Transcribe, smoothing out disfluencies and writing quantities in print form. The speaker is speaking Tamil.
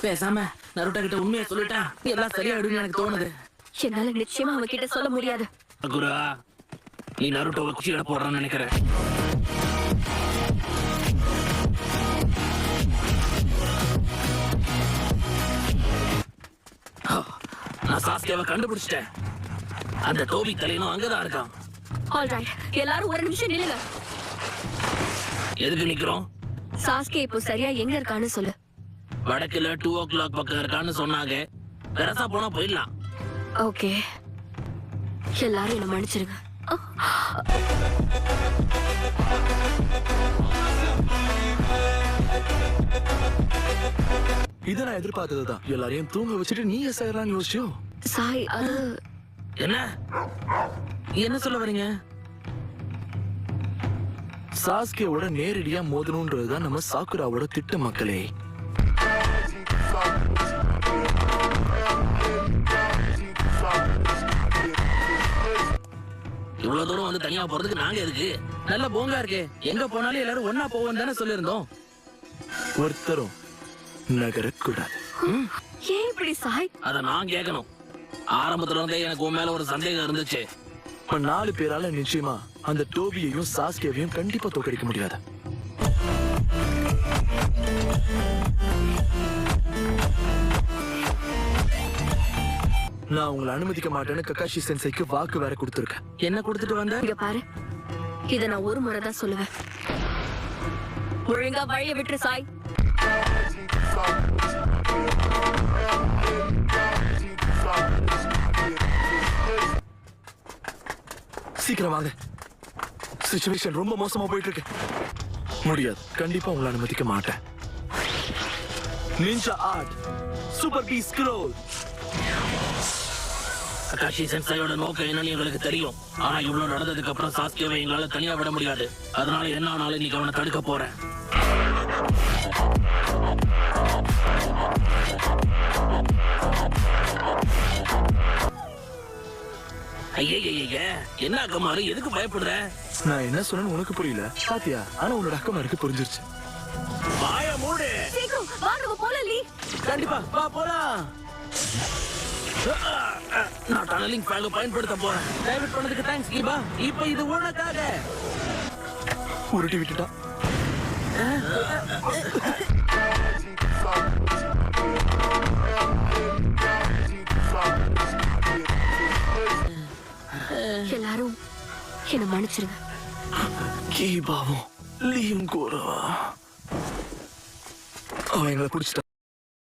பேசாம நருட்டா கிட்ட உண்மையை சொல்லிட்டா எல்லாம் சரியாயிடும் எனக்கு தோணுது. என்னால நிச்சயமா அவன் கிட்ட சொல்ல முடியாது. அகுரா, நீ நருட்டோவை குச்சியிட போடுறான்னு நினைக்கிறேன். நான் சாஸ்கேவை கண்டுபிடிச்சிட்டேன். அந்த டோபி தலையனும் அங்கதான் இருக்கான். ஆல்ரைட், எல்லாரும் ஒரு நிமிஷம் நில்லுங்க. எதுக்கு நிக்கிறோம்? சாஸ்கே இப்போ சரியா எங்க இருக்கான்னு சொல்லு. வடக்குல 2 o'clock பக்கம் இருக்கான்னு சொன்னாங்க. பெருசா போனா போயிடலாம். ஓகே, எல்லாரும் என்ன மன்னிச்சிருங்க. இத நான் எதிர்பார்த்ததுதான். எல்லாரையும் தூங்க வச்சுட்டு நீ செய்யலாம்னு யோசிச்சோ? சாய், அது என்ன சொல்ல வரீங்க? சாஸ்கேவோட நேரடியா மோதணும்ன்றதுதான் நம்ம சாக்குராவோட திட்டம் மக்களே. இவ்வளவு தூரம் வந்து தனியா போறதுக்கு நாங்க எதுக்கு? நல்ல போங்கா இருக்கே, எங்க போனாலும் எல்லாரும் ஒன்னா போவோம் தானே சொல்லிருந்தோம். ஒருத்தரும் நகரக்கூடாது. ஏன் இப்படி சாய்? அத நான் கேட்கணும். ஆரம்பத்துல இருந்தே எனக்கு உன் மேல ஒரு சந்தேகம் இருந்துச்சு. 4 பேரால நிச்சயமா அந்த டோபியையும் சாஸ்கேவையும் கண்டிப்பா தோக்கடிக்க முடியாது. நான் உங்களை அனுமதிக்க மாட்டேன்னு ககாஷி சென்சைக்கு வாக்கு வேற கொடுத்திருக்கேன். என்ன கொடுத்துட்டு வந்த? இங்க பாரு, இத நான் ஒரு முறை தான் சொல்லுவேன். ஒழுங்கா வழிய விட்டு சாய். சீக்கிரம் வாங்க, சிச்சுவேஷன் ரொம்ப மோசமா போயிட்டு இருக்கு. முடியாது, கண்டிப்பா உங்களை அனுமதிக்க மாட்டேன். நிஞ்சா ஆர்ட் சூப்பர் பீ ஸ்க்ரோல். ககாஷி சென்சாயோட நோக்கம் என்னன்னு எங்களுக்கு தெரியும். ஆனா இவ்வளவு நடந்ததுக்கு அப்புறம் சாஸ்கேவை எங்களால தனியா விட முடியாது. அதனால என்ன ஆனாலும் இன்னைக்கு அவனை தடுக்க போறேன். ஐய, என்ன அக்கமாரு, எதுக்கு பயப்படுற? நான் என்ன சொன்னேன்னு உனக்கு புரியல பாத்தியா? ஆனா உன்னோட அக்கமாருக்கு புரிஞ்சிருச்சு. வாய மூடு. சீக்கிரம் வா, நம்ம போலாம். லீ, கண்டிப்பா வா போலாம். நான் டனலிங் ஃபேங்க பயன்படுத்த போறேன். டைவர்ட் பண்ணதுக்கு தேங்க்ஸ் கீபா. இப்போ இது உனக்காக. உருட்டி விட்டுட்டா. எல்லாரும் என்ன மன்னிச்சிருங்க. கீபாவும் லீயும் கூட அவன் எங்களை பிடிச்சிட்டான்.